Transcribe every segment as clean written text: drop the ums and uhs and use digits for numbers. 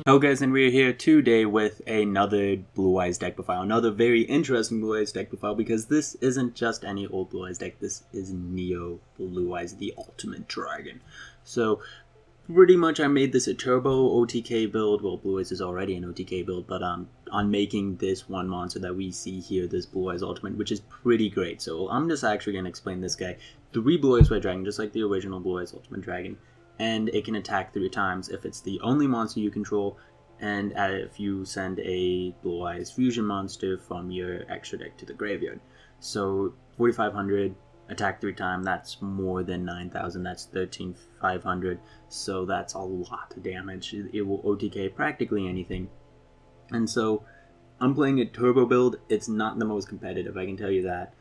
Hello guys, and we're here today with another Blue Eyes deck profile. Another very interesting Blue Eyes deck profile because this isn't just any old Blue Eyes deck. This is Neo Blue Eyes, the Ultimate Dragon. So pretty much I made this a turbo OTK build. Well, Blue Eyes is already an OTK build, but on making this one monster that we see here, this Blue Eyes Ultimate, which is pretty great. So I'm just actually going to explain this guy. 3 Blue Eyes White Dragon, just like the original Blue Eyes Ultimate Dragon. And it can attack 3 times if it's the only monster you control, and if you send a Blue Eyes Fusion monster from your extra deck to the graveyard. So 4,500, attack 3 times, that's more than 9,000, that's 13,500, so that's a lot of damage. It will OTK practically anything. And so I'm playing a turbo build. It's not the most competitive, I can tell you that.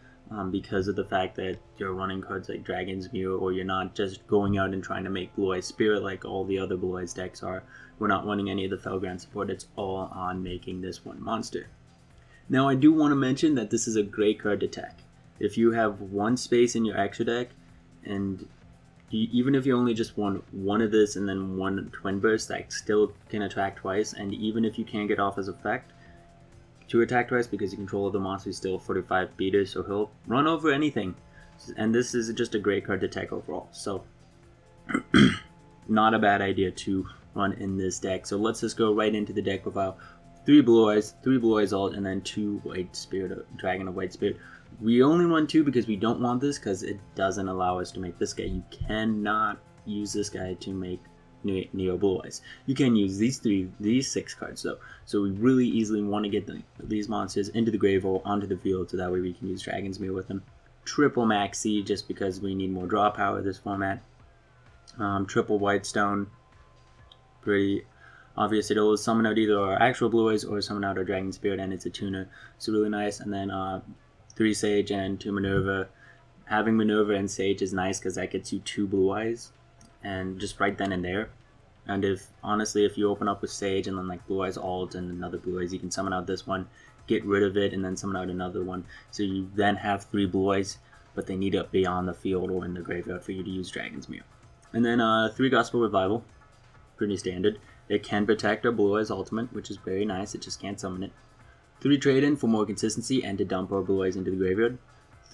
Because of the fact that you're running cards like Dragon's Mirror, or you're not just going out and trying to make Blue Eyes Spirit like all the other Blue Eyes decks are. We're not running any of the Felgrand support, it's all on making this one monster. Now I do want to mention that this is a great card to tech. If you have one space in your extra deck, and even if you only just want one of this and then one Twin Burst, that still can attack twice, and even if you can't get off his effect, 2 attack twice because you control the monster is still 45 beater, so he'll run over anything. And this is just a great card to tech overall. So not a bad idea to run in this deck. So let's just go right into the deck profile. 3 Blue Eyes Alt, and then 2 White Spirit, Dragon of White Spirit. We only run 2 because we don't want this, because it doesn't allow us to make this guy. You cannot use this guy to make Neo Blue Eyes. You can use these 6 cards though. So we really easily want to get these monsters into the grave or onto the field, so that way we can use Dragon's Mirror with them. Triple Maxi, just because we need more draw power this format. Triple Whitestone, pretty obvious. It'll summon out either our actual Blue Eyes or summon out our Dragon Spirit, and it's a tuner, so really nice. And then 3 Sage and 2 Minerva. Having Minerva and Sage is nice because that gets you 2 Blue Eyes, and just right then and there. And if you open up with Sage and then like Blue Eyes Alt and another Blue Eyes, you can summon out this one, get rid of it, and then summon out another one. So you then have 3 Blue Eyes, but they need to be on the field or in the graveyard for you to use Dragon's Mirror. And then 3 Gospel Revival, pretty standard. It can protect our Blue Eyes Ultimate, which is very nice, it just can't summon it. 3 Trade-In for more consistency and to dump our Blue Eyes into the graveyard.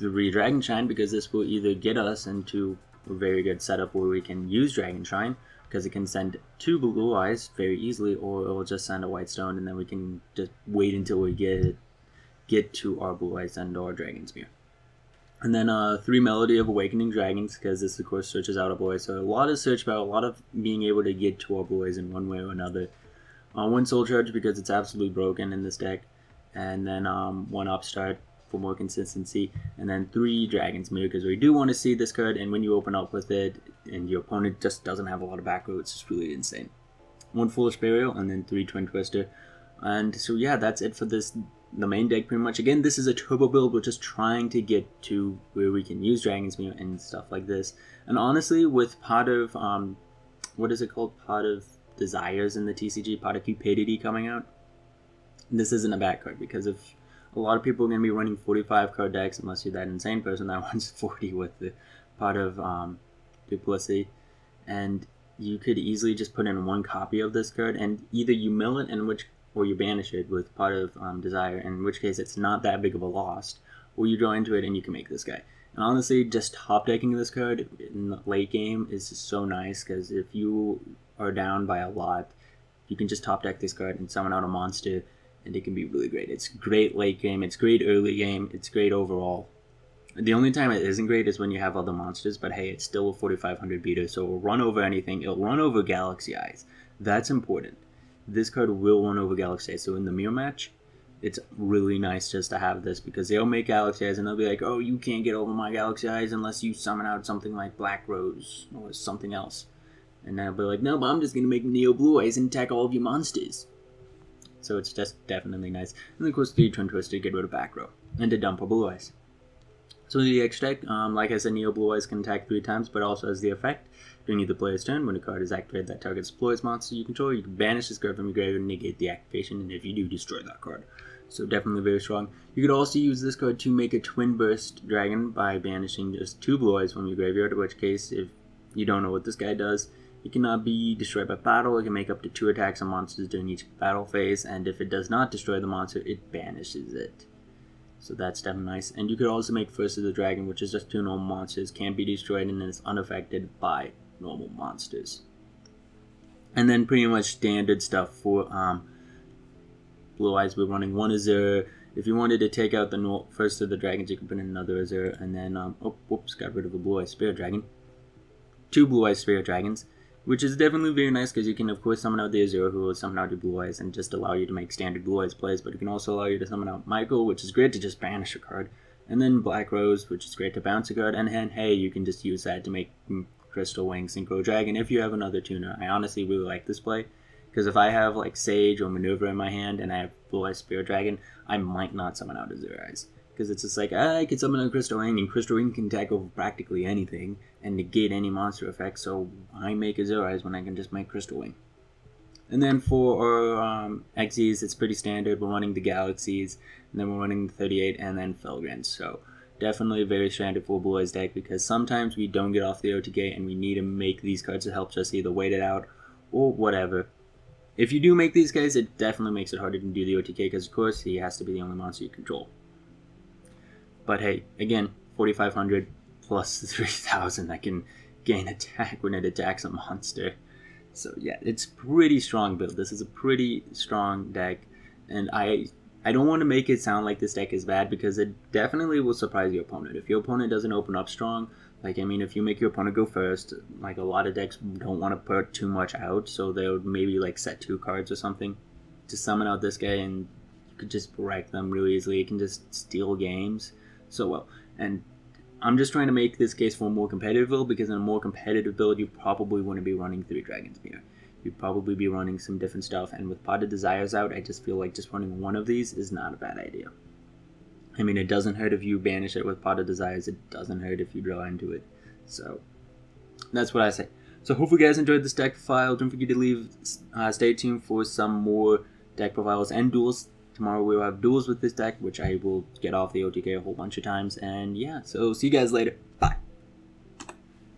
3 Dragon Shine, because this will either get us into a very good setup where we can use Dragon Shine, because it can send 2 Blue Eyes very easily, or it will just send a White Stone, and then we can just wait until we get to our Blue Eyes and our Dragon's Mirror. And then 3 Melody of Awakening Dragons, because this of course searches out a Blue Eyes, so a lot of search power, a lot of being able to get to our Blue Eyes in one way or another. 1 Soul Charge, because it's absolutely broken in this deck, and then 1 Upstart for more consistency, and then 3 Dragon's Mirror, because we do want to see this card, and when you open up with it and your opponent just doesn't have a lot of back row, it's just really insane. 1 Foolish Burial, and then 3 Twin Twister. And so yeah, that's it for the main deck pretty much. Again, this is a turbo build. We're just trying to get to where we can use Dragon's Mirror and stuff like this. And honestly, with Pot of what is it called, Pot of Desires in the TCG, Pot of Cupidity coming out, this isn't a bad card, because if a lot of people are going to be running 45 card decks, unless you're that insane person that runs 40 with the Pot of Duplicity, and you could easily just put in 1 copy of this card, and either you mill it, or you banish it with Pot of Desire, in which case it's not that big of a loss, or you draw into it and you can make this guy. And honestly, just top decking this card in the late game is just so nice, because if you are down by a lot, you can just top deck this card and summon out a monster, and it can be really great. It's great late game, it's great early game, it's great overall. The only time it isn't great is when you have other monsters, but hey, it's still a 4,500 beater, so it'll run over anything. It'll run over Galaxy Eyes. That's important. This card will run over Galaxy Eyes, so in the mirror match, it's really nice just to have this, because they'll make Galaxy Eyes and they'll be like, oh, you can't get over my Galaxy Eyes unless you summon out something like Black Rose or something else. And they'll be like, no, but I'm just going to make Neo Blue Eyes and attack all of your monsters. So it's just definitely nice. And of course, 3 Twin Twister to get rid of back row and to dump a Blue Eyes. So the extra deck, like I said, Neo Blue Eyes can attack 3 times, but also has the effect during the player's turn. When a card is activated that targets Blue Eyes monster you control, you can banish this card from your graveyard and negate the activation, and if you do, destroy that card. So definitely very strong. You could also use this card to make a Twin Burst Dragon by banishing just 2 Blue Eyes from your graveyard, in which case, if you don't know what this guy does, It cannot be destroyed by battle. It can make up to 2 attacks on monsters during each battle phase, and if it does not destroy the monster, it banishes it. So that's definitely nice. And you could also make First of the Dragon, which is just 2 normal monsters, can't be destroyed, and is unaffected by normal monsters. And then pretty much standard stuff for Blue Eyes. We're running 1 Azure. If you wanted to take out the First of the Dragons, you can put in another Azure, and then, whoops, got rid of a Blue Eyes Spirit Dragon. 2 Blue Eyes Spirit Dragons, which is definitely very nice because you can, of course, summon out the Azure, who will summon out your Blue Eyes and just allow you to make standard Blue Eyes plays, but it can also allow you to summon out Michael, which is great to just banish a card, and then Black Rose, which is great to bounce a card, and then, hey, you can just use that to make Crystal Wing Synchro Dragon if you have another tuner. I honestly really like this play, because if I have, like, Sage or Maneuver in my hand and I have Blue Eyes Spirit Dragon, I might not summon out Azure Eyes. Because it's just like, I can summon a Crystal Wing, and Crystal Wing can attack over practically anything and negate any monster effect, so I make Azure Eyes when I can just make Crystal Wing. And then for our Xyz, it's pretty standard. We're running the Galaxies, and then we're running the 38, and then Felgrins. So definitely a very standard for Blue Eyes deck, because sometimes we don't get off the OTK, and we need to make these cards to help us either wait it out or whatever. If you do make these guys, it definitely makes it harder to do the OTK, because of course he has to be the only monster you control. But hey, again, 4,500 plus 3,000 that can gain attack when it attacks a monster. So yeah, it's pretty strong build. This is a pretty strong deck, and I don't want to make it sound like this deck is bad, because it definitely will surprise your opponent. If your opponent doesn't open up strong, like, I mean, if you make your opponent go first, like, a lot of decks don't want to put too much out, so they would maybe, like, set 2 cards or something to summon out this guy, and you could just wreck them really easily. You can just steal games so well. And I'm just trying to make this case for a more competitive build, because in a more competitive build, you probably wouldn't be running 3 Dragons Mirror. You'd probably be running some different stuff, and with Pot of Desires out, I just feel like just running 1 of these is not a bad idea. I mean, it doesn't hurt if you banish it with Pot of Desires, it doesn't hurt if you draw into it. So that's what I say. So hopefully you guys enjoyed this deck profile. Don't forget to stay tuned for some more deck profiles and duels. Tomorrow we'll have duels with this deck, which I will get off the OTK a whole bunch of times. And yeah, so see you guys later. Bye.